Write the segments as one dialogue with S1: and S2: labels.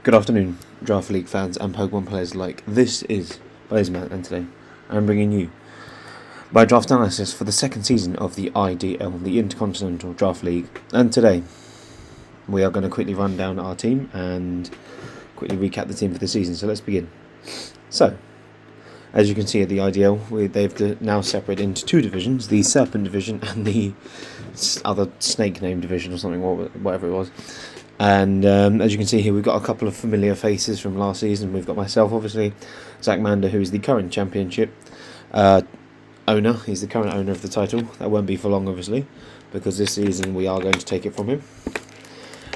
S1: Good afternoon, Draft League fans and Pokemon players alike. This is Blazeman, and today I'm bringing you my draft analysis for the second season of the IDL, the Intercontinental Draft League. And today we are going to quickly run down our team and quickly recap the team for the season. So let's begin. So, as you can see at the IDL, they've now separated into two divisions, the Serpent Division and the other Snake Name Division or something, whatever it was. And as you can see here, we've got a couple of familiar faces from last season. We've got myself, obviously, Zach Mander, who is the current championship owner. He's the current owner of the title. That won't be for long, obviously, because this season we are going to take it from him.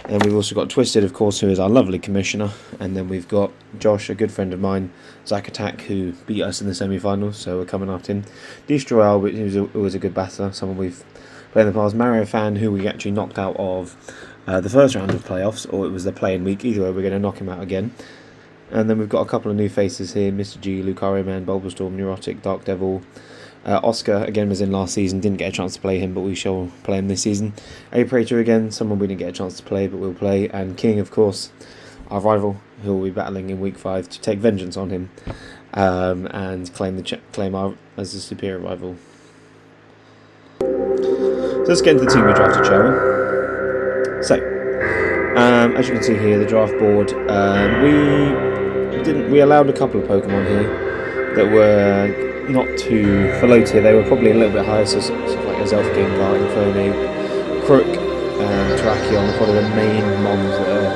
S1: And we've also got Twisted, of course, who is our lovely commissioner. And then we've got Josh, a good friend of mine, Zach Attack, who beat us in the semi-finals, so we're coming after him. Destroyal, who was a good battler, someone we've played in the past. Mario Fan, who we actually knocked out of the first round of playoffs, or it was the play-in week. Either way, we're going to knock him out again. And then we've got a couple of new faces here: Mr. G, Lucario Man, Bulbasaur, Neurotic, Dark Devil. Oscar, again, was in last season, didn't get a chance to play him, but we shall play him this season. Aprator, again, someone we didn't get a chance to play, but we'll play. And King, of course, our rival, who will be battling in week 5 to take vengeance on him and claim our as the superior rival. So let's get into the team we drafted, shall we? So, as you can see here, the draft board, we allowed a couple of Pokemon here that were not too for low tier. They were probably a little bit higher, so sort of like Azelf, Gengar, Inferno, Crook, and Terrakion are probably the main mons that are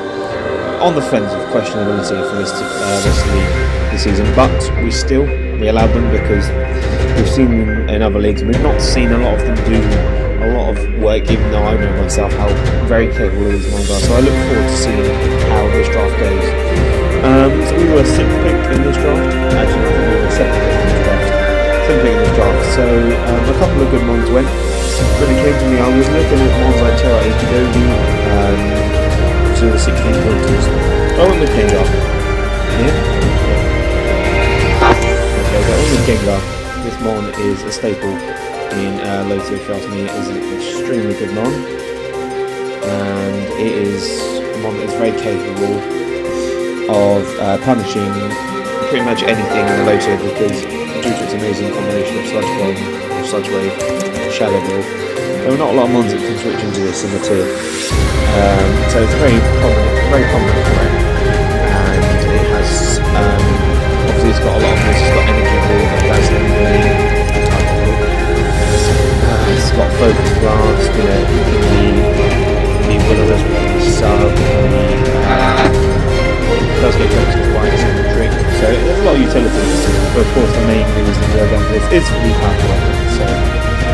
S1: on the fence of questionability for this league this season. But we allowed them because we've seen them in other leagues and we've not seen a lot of them do a lot of work, even though I know myself how very capable these mons are. So I look forward to seeing how this draft goes. So we were 6th pick in this draft. Actually, I think we were 7th pick in this draft. So a couple of good mons went. When it came to me, I was looking at mons like Terra Ichidogi, which are the 16 pointers. I went with Gengar. Yeah? Okay, so I went with Gengar. This mon is a staple in low tier, if you ask me. It is an extremely good mon. And it is a mon that is very capable of punishing pretty much anything in the low tier because due to its amazing combination of Sludge Wave, Shadow Ball, there are not a lot of mons that can switch into this in the tier. So it's very prominent threat, and it has obviously it's got a lot of this. It's got Energy Ball, Dazzling Ball, it's got Focus Blast, the Will-O-Wisp, Sub, it does get focused twice in the trick, so there's a lot of utility. But of course the main reason we're going for this is for the power weapon, so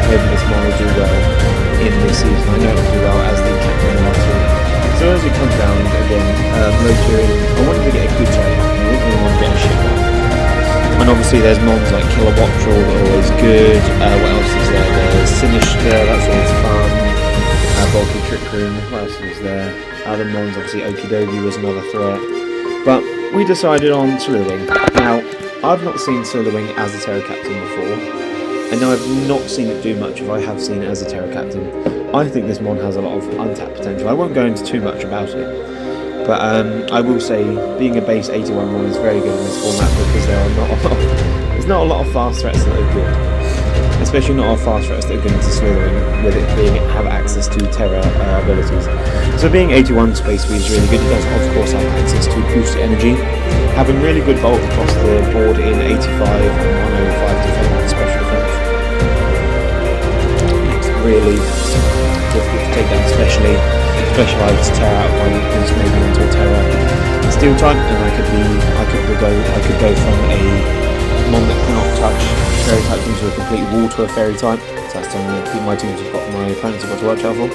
S1: maybe this mon will do well in this season. I know it will do well as the captain of our team. So as it comes down again, low tiering, I wanted to get a good type back, I didn't really want to get a shit back. And obviously there's mons like Kilowattrel that are always good. What else is there? There's Sinister, that's always fun. Bulky Trick Room, what else is there? Other mons, obviously Okidogi was another threat. But we decided on Slitherwing. Now, I've not seen Slitherwing as a Terra Captain before. I know I've not seen it do much if I have seen it as a Terra Captain. I think this mon has a lot of untapped potential. I won't go into too much about it. But I will say, being a base 81 mon is very good in this format because there's not a lot of fast threats that are good. Especially not our fast threats that are good into Slithering, with it being have access to Terra abilities. So being 81 space speed is really good. It does of course have access to boosted energy. Having really good bulk across the board in 85 and 105 defense and special defense. It's really difficult to take down, especially specialised Terra out of my weakness, maybe into a Terra Steel type, and I could go from a mon that cannot touch fairy type into a complete wall to a fairy type. So that's something that my opponents have got to watch out for.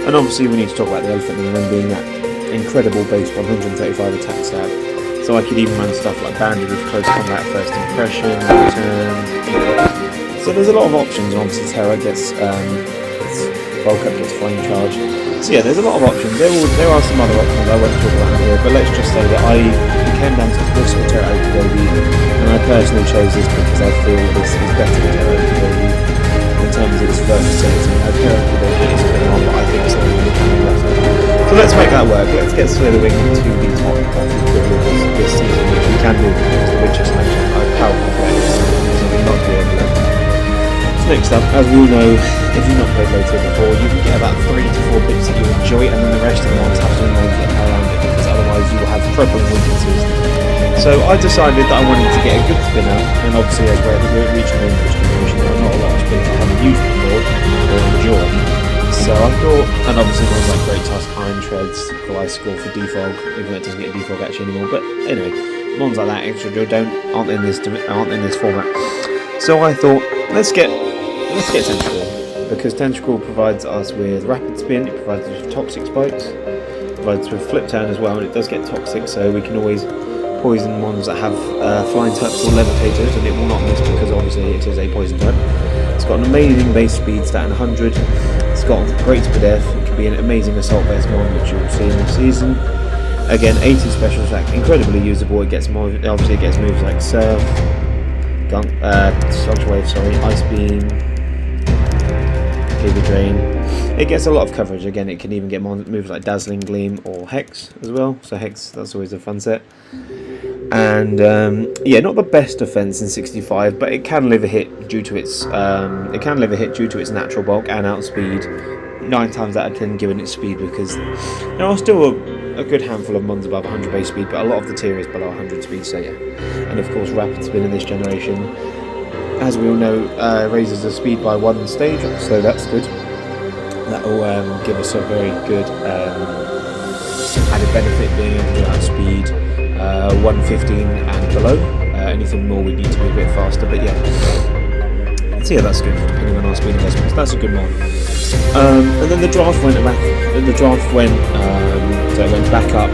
S1: And obviously we need to talk about the elephant in the room being that incredible base 135 attack stat. So I could even run stuff like Banded with close combat, first impression, return, So there's a lot of options, and obviously Terra gets bulk up, gets flying charge. So yeah, there's a lot of options. There are some other options I won't talk about here, but let's just say that it came down to this or Terra Okidogi, and I personally chose this because I feel this is better than Terra Okidogi. in terms of its versatility. Now, currently it is a bit on, but I think it's something that can be better. So let's make that work. Let's get Slitherwing to the top of the equivalent this season, which we can do because the Witcher mentioned are powerful threats, so we're not doing that. So next up, as we all know, if you've not played Lotus before, you can get about 3 to 4 bits that you enjoy, and then the rest of the ones have to learn to get around it, because otherwise you will have crippling weaknesses. So I decided that I wanted to get a good spinner, and obviously as we're reaching the English generation, there are not a lot of spinners I haven't used before, or enjoy. So I thought, and obviously ones like Great Tusk, Iron Treads, Goliath Score for defog, even though it doesn't get defog actually anymore, but anyway, ones like that, Extra Drill, aren't in this format. So I thought, let's get Tentacle, because Tentacle provides us with Rapid Spin, it provides us with Toxic Spikes, it provides us with Flip Turn as well, and it does get Toxic, so we can always poison ones that have Flying Types or Levitators, and it will not miss because obviously it is a poison type. It's got an amazing base speed stat and 100, it's got great speed F, it can be an amazing assault based one, which you'll see in this season. Again, 80 special attack, incredibly usable. It gets more, obviously it gets moves like Surf, Sludge Wave, Ice Beam, Giga Drain. It gets a lot of coverage. Again, it can even get moves like Dazzling Gleam or Hex as well. So Hex, that's always a fun set. And yeah, not the best defense in 65, but it can live a hit due to its natural bulk and outspeed. 9 times out of 10 given its speed, because there are still a good handful of mons above 100 base speed, but a lot of the tier is below 100 speed, so yeah. And of course Rapid Spin in this generation, as we all know, raises the speed by 1 stage, so that's good. That will give us a very good added benefit, being able to outspeed 115 and below. Anything more we need to be a bit faster, but yeah. So yeah, that's good, depending on our speed investments. That's a good one. And then the draft went back. The draft went so it went back up.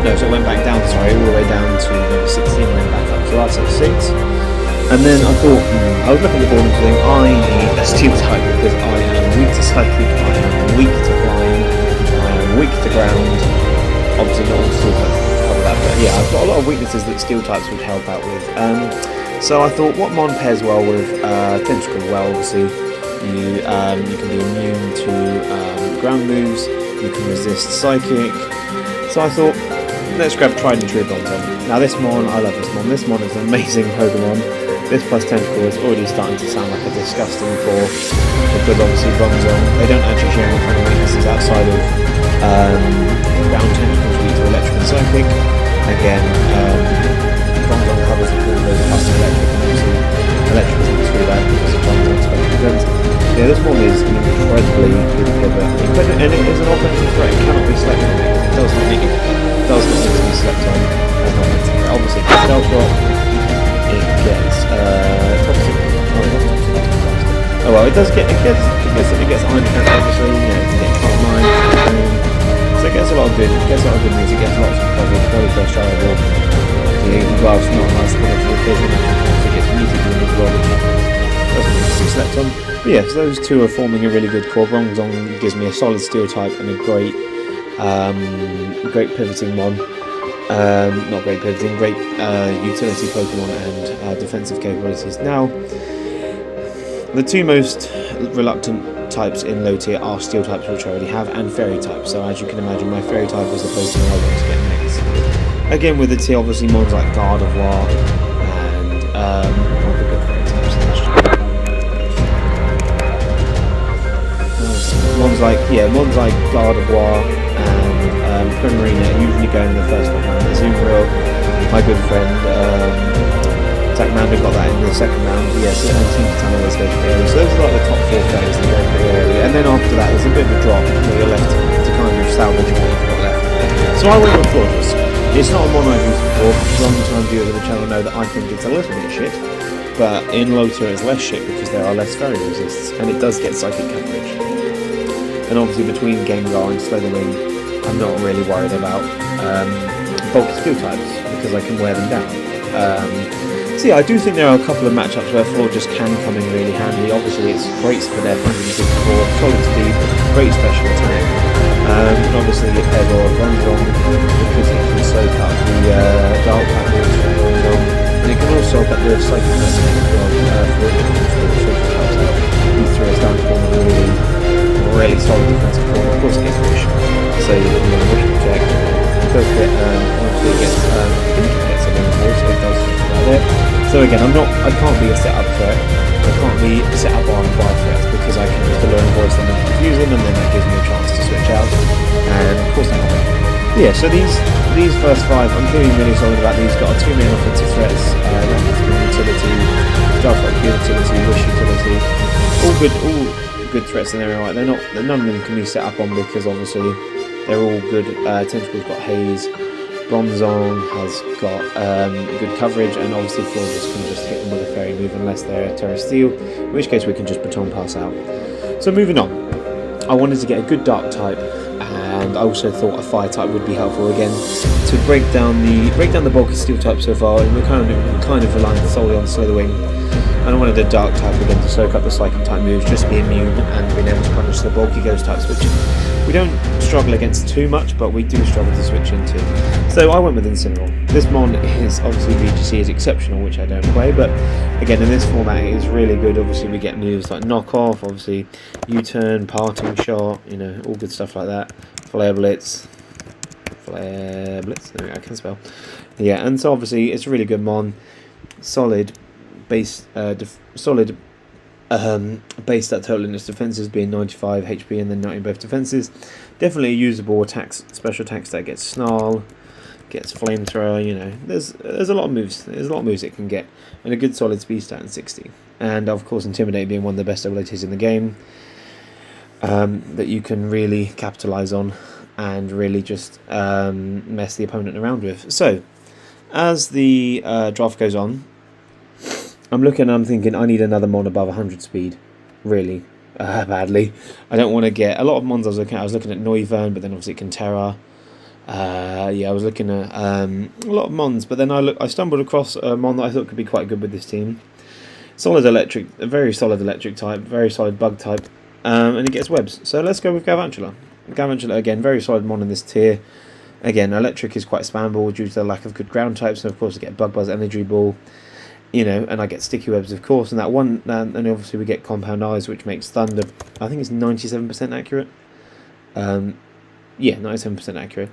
S1: No, so it went back down. Sorry, all the way down to number 16, and then back up. So that's at 6. And then I thought, I was looking at the board and saying, I need a steel type because I am weak to psychic, I am weak to flying, I am weak to ground. Obviously, not all steel types cover that, but yeah, I've got a lot of weaknesses that steel types would help out with. So I thought, what mon pairs well with Tentacle? Well, obviously, you can be immune to ground moves, you can resist psychic. So I thought, let's grab Tried and True Bronzong. Now this mon, I love this mon. This mon is an amazing Pokemon. This plus Tentacle is already starting to sound like a disgusting core, because obviously Bronzong, they don't actually share any kind of weaknesses outside of ground Tentacles weak to electric and psychic. Again, Bronzong covers the full load of custom electric, and obviously electric isn't too bad because of Bronzong's special defense. Yeah, this one is an incredibly good pivot, and it is an offensive threat. It cannot be slept on. It does not need to be slept on as an offensive threat. Obviously, it gets Stealth Rock, it gets Toxic. Oh well, it gets Iron Defense, obviously. You know, it can get Calm Mind. So it gets a lot of good. It gets a lot of good moves. It gets lots of coverage. Very versatile. Well, it's not nice to put it for the vision. So it gets muted in the world. Doesn't need to be slept on. But yeah, so those two are forming a really good core. Bronzong gives me a solid steel type and a great pivoting mon. Not great pivoting, great utility Pokemon and defensive capabilities. Now, the two most reluctant types in low tier are steel types, which I already have, and fairy types. So as you can imagine, my fairy type is the Pokemon I want to get next. Again, with the tier, obviously mons like Gardevoir and all the good fairy types. Mons like Gardevoir and Primarina usually go in the first one. Azumarill, my good friend, Zachmander got that in the second round. Yes, and Tinkerton always goes pretty early. So those are like the top 4 fairies that go pretty early. And then after that, there's a bit of a drop where you're left to kind of salvage what you've got left. So I went with Fortress. It's not a mon I've used before, because long-time viewers of the channel know that I think it's a little bit shit. But in low tier it's less shit because there are less fairy resists, and it does get psychic coverage. And obviously between Gengar and Slitherwing, I'm not really worried about bulky steel types because I can wear them down. So yeah, I do think there are a couple of matchups where Fortress can come in really handy. Obviously it's great speed F, 154, solid speed, great special attack. And obviously it pairs well with Bronzong because it can soak up the dark patterns from Bronzong. And it can will soak up the psychic as well for it, which helps out. These three are starting to form a really solid defensive form. Of course, it gets push, so you can push protect. It does get obviously it gets I think it gets some voice, so it does like that. So again, I can't be a setup threat. I can't be set up on by threats because I can just learn voice them and confuse them, and then that gives me a chance to switch out. And of course, I'm happy. Yeah, so these first five, I'm feeling really solid about these. Got 2 main offensive threats, utility, Starflight utility, Wish utility, all good threats in there. Right, none of them can be set up on because obviously they're all good. Tentacle's got Haze, Bronzong has got good coverage, and obviously Flawless can just hit them with a fairy move unless they're Terra Steel, in which case we can just baton pass out. So moving on, I wanted to get a good dark type. And I also thought a fire type would be helpful again to break down the bulky steel type so far. And we're kind of relying solely on Slitherwing. And I wanted a dark type again to soak up the psychic type moves, just be immune and being able to punish the bulky ghost types, which we don't struggle against too much, but we do struggle to switch into. So I went with Incineroar. This mon is obviously VGC is exceptional, which I don't play, but again in this format it is really good. Obviously we get moves like knock off, obviously U-turn, parting shot, all good stuff like that. Flare Blitz, there we go, I can spell. Yeah, and so obviously it's a really good mon, solid base, solid base that total in its defenses being 95 HP and then 90 both defenses. Definitely a usable special attacks that gets Snarl, gets Flamethrower. There's a lot of moves. There's a lot of moves it can get, and a good solid speed stat in 60. And of course, Intimidate being one of the best abilities in the game. That you can really capitalize on and really just mess the opponent around with. So, as the draft goes on, I'm thinking I need another mon above 100 speed, really badly. I don't want to get a lot of mons. I was looking at Noivern, but then obviously Cantera. I was looking at a lot of mons, but then I stumbled across a mon that I thought could be quite good with this team. Solid electric, a very solid electric type, very solid bug type. And it gets webs. So let's go with Galvantula. Galvantula, again, very solid mon in this tier. Again, electric is quite spammable due to the lack of good ground types. And of course, I get Bug Buzz, Energy Ball, and I get Sticky Webs, of course. And and obviously we get Compound Eyes, which makes Thunder, I think it's 97% accurate. 97% accurate.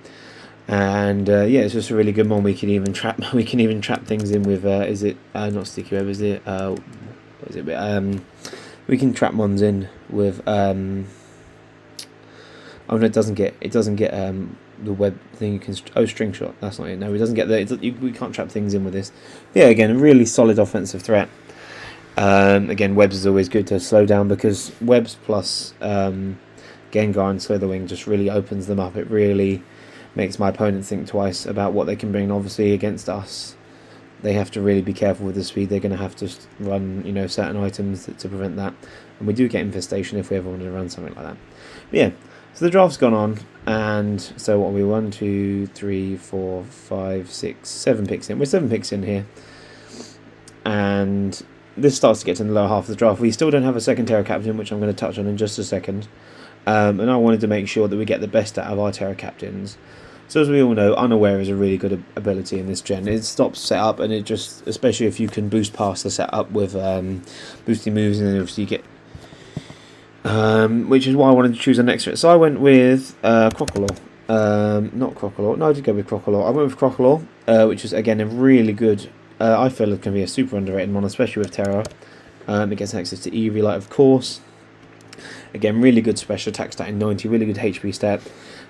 S1: And it's just a really good mon. We can even trap things in with, is it, not Sticky Web, is it, we can trap mons in with no, it doesn't get the web thing. You can string shot. That's not it. No, it doesn't get we can't trap things in with this. Yeah, again, a really solid offensive threat. Again, webs is always good to slow down because webs plus Gengar and Slitherwing just really opens them up. It really makes my opponent think twice about what they can bring. Obviously, against us, they have to really be careful with the speed. They're going to have to run, certain items to prevent that. And we do get Infestation if we ever want to run something like that. But yeah, so the draft's gone on. And so what are we? 1, 2, 3, 4, 5, 6, 7 picks in. We're 7 picks in here. And this starts to get to the lower half of the draft. We still don't have a second Terra Captain, which I'm going to touch on in just a second. And I wanted to make sure that we get the best out of our Terra Captains. So as we all know, Unaware is a really good ability in this gen. It stops setup, and it just, especially if you can boost past the setup with boosting moves, and then obviously you get, which is why I wanted to choose an extra. So I went with Crocolaw. Not Crocolaw. No, I did go with Crocolaw. I went with Crocolaw, which is again a really good. I feel it can be a super underrated one, especially with Terra. It gets access to Eevee Light, of course. Again, really good special attack stat in 90, really good HP stat.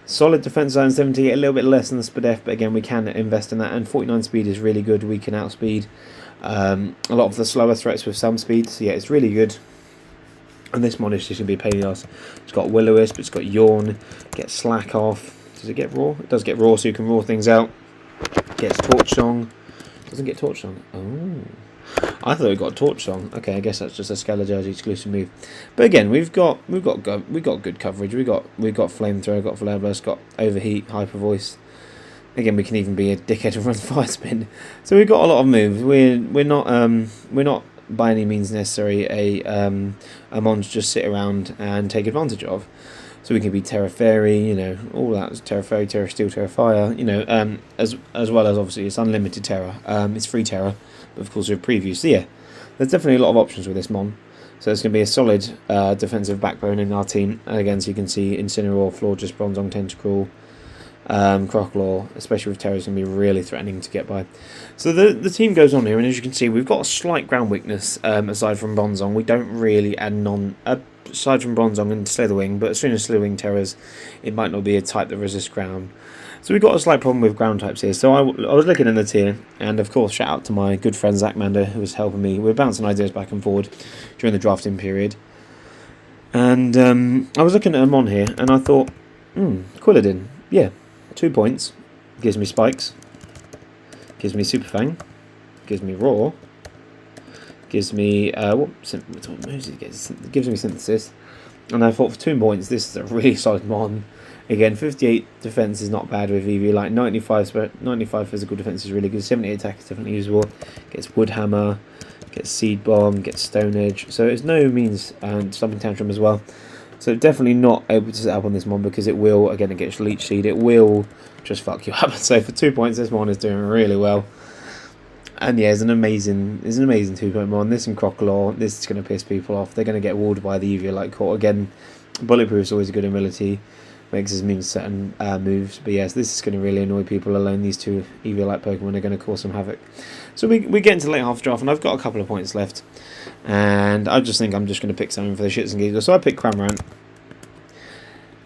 S1: Solid defense zone 70, a little bit less than the Spadef, but again we can invest in that. And 49 speed is really good. We can outspeed a lot of the slower threats with some speed. So yeah, it's really good. And this mod is just going to be a pain in the ass. It's got Will-O-Wisp, it's got Yawn, gets Slack Off. Does it get Raw? It does get Raw, so you can raw things out. Gets Torch Song. Doesn't get Torch Song. Oh. I thought it got Torch Song. Okay, I guess that's just a Scalajergy exclusive move. But again, we've got good coverage. We got Flamethrower, got Flare Blast, got Overheat, Hyper Voice. Again, we can even be a dickhead and run Fire Spin. So we've got a lot of moves. We're not by any means necessary a mon to just sit around and take advantage of. So we can be Terra Fairy, you know, all that, Terra Fairy, Terra Steel, Terra Fire, you know, as well as obviously it's unlimited Terra, it's free Terra, but of course with previews. So yeah, there's definitely a lot of options with this Mon. So it's going to be a solid defensive backbone in our team. And again, so you can see Incineroar, Florges, Bronzong, Tentacruel, Crocodile, especially with Terra, is going to be really threatening to get by. So the team goes on here, and as you can see, we've got a slight ground weakness aside from Bronzong. We don't really add aside from Bronzong and Slitherwing, but as soon as Slitherwing Terras, it might not be a type that resists ground. So we've got a slight problem with ground types here. So I was looking in the tier, and of course shout out to my good friend Zach Mander, who was helping me. We were bouncing ideas back and forward during the drafting period. And I was looking at them on here, and I thought, Quilladin, yeah, 2 points, gives me spikes, gives me Super Fang, gives me Roar, gives me what moves it gets? It gives me Synthesis, and I thought for 2 points this is a really solid Mon. Again, 58 defense is not bad with EV. Like 95 physical defense is really good. 78 attack is definitely usable. Gets Wood Hammer, gets Seed Bomb, gets Stone Edge. So it's no means stopping Tantrum as well. So definitely not able to set up on this Mon because it will, again, it gets Leech Seed. It will just fuck you up. So for 2 points, this Mon is doing really well. And yeah, it's an amazing 2-point Mon. This and Crocodile, this is going to piss people off. They're going to get walled by the Eviolite Court. Again, Bulletproof is always a good ability. Makes us immune to certain moves. But yes, this is going to really annoy people alone. These two Eviolite Pokemon are going to cause some havoc. So we get into the late half the draft, and I've got a couple of points left. And I just think I'm just going to pick something for the shits and giggles. So I picked Cramorant.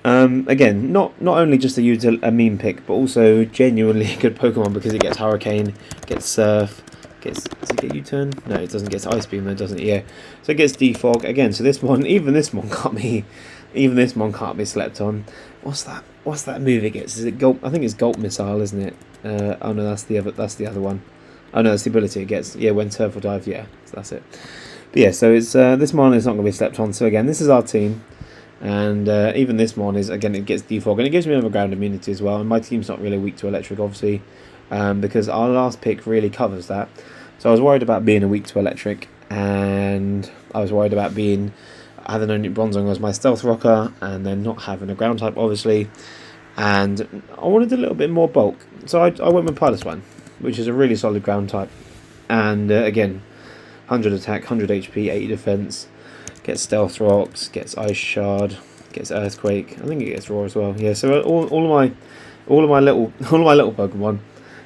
S1: Again, not only just a meme pick, but also genuinely a good Pokemon because it gets Hurricane, gets Surf, does it get U-turn? No, it doesn't get Ice Beam though, doesn't it? Yeah. So it gets Defog. Again, so this one, even this one can't be slept on. What's that move it gets? Is it Gulp? I think it's Gulp Missile, isn't it? Oh no, that's the other one. Oh no, that's the ability it gets. Yeah, when Turf will dive, yeah. So that's it. But yeah, so it's this Mon is not going to be slept on. So again, this is our team. And even this Mon is, again, it gets Defog, and it gives me overground immunity as well. And my team's not really weak to Electric, obviously, because our last pick really covers that. So I was worried about being a weak to Electric, and I was worried about having only Bronzong as my Stealth Rocker, and then not having a ground type, obviously. And I wanted a little bit more bulk, so I went with Piloswine, which is a really solid ground type. And again, 100 attack, 100 HP, 80 defense. Gets Stealth Rocks, gets Ice Shard, gets Earthquake. I think it gets Roar as well. Yeah, so all of my little Pokemon,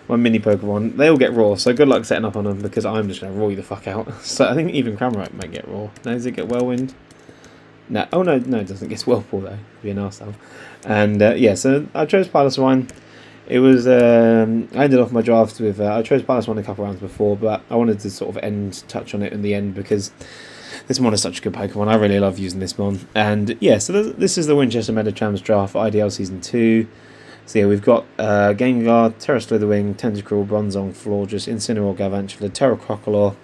S1: my mini Pokemon, they all get Roar. So good luck setting up on them because I'm just gonna roar you the fuck out. So I think even Cramorant might get Roar. Now does it get Whirlwind? No, oh no, it doesn't. It gets Whirlpool though. It'd be an arsehole. And yeah, so I chose Piloswine. It was I ended off my draft with I chose Piloswine a couple rounds before, but I wanted to sort of touch on it in the end because this Mon is such a good Pokemon. I really love using this Mon. And yeah, so this is the Winchester Metachamps draft for IDL Season 2. So yeah, we've got Gengar, Terra Slitherwing, Tentacruel, Bronzong, Florges, Incineroar, Galvantula, Terra Crocodile,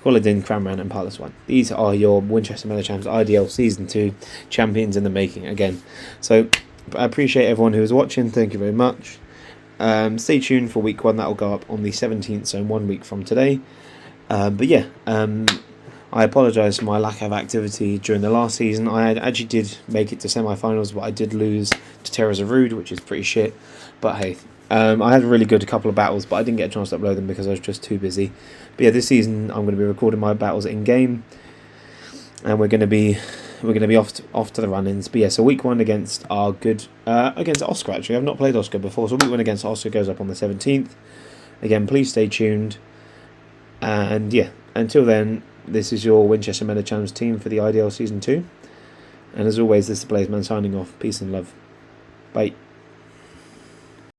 S1: Quilladin, Cramorant, and Piloswine. These are your Winchester Metachamps IDL Season 2 champions in the making again. So I appreciate everyone who is watching. Thank you very much. Stay tuned for week 1. That will go up on the 17th, so 1 week from today. But yeah, I apologise for my lack of activity during the last season. I actually did make it to semi-finals, but I did lose to Terrazarud, which is pretty shit. But hey, I had a really good couple of battles, but I didn't get a chance to upload them because I was just too busy. But yeah, this season I'm going to be recording my battles in game, and we're going to be off to the run-ins. But yeah, so week 1 against our against Oscar. Actually, I've not played Oscar before, so week 1 against Oscar goes up on the 17th. Again, please stay tuned, and yeah, until then. This is your Winchester Metachamps team for the IDL Season 2. And as always, this is the Blazeman signing off. Peace and love. Bye.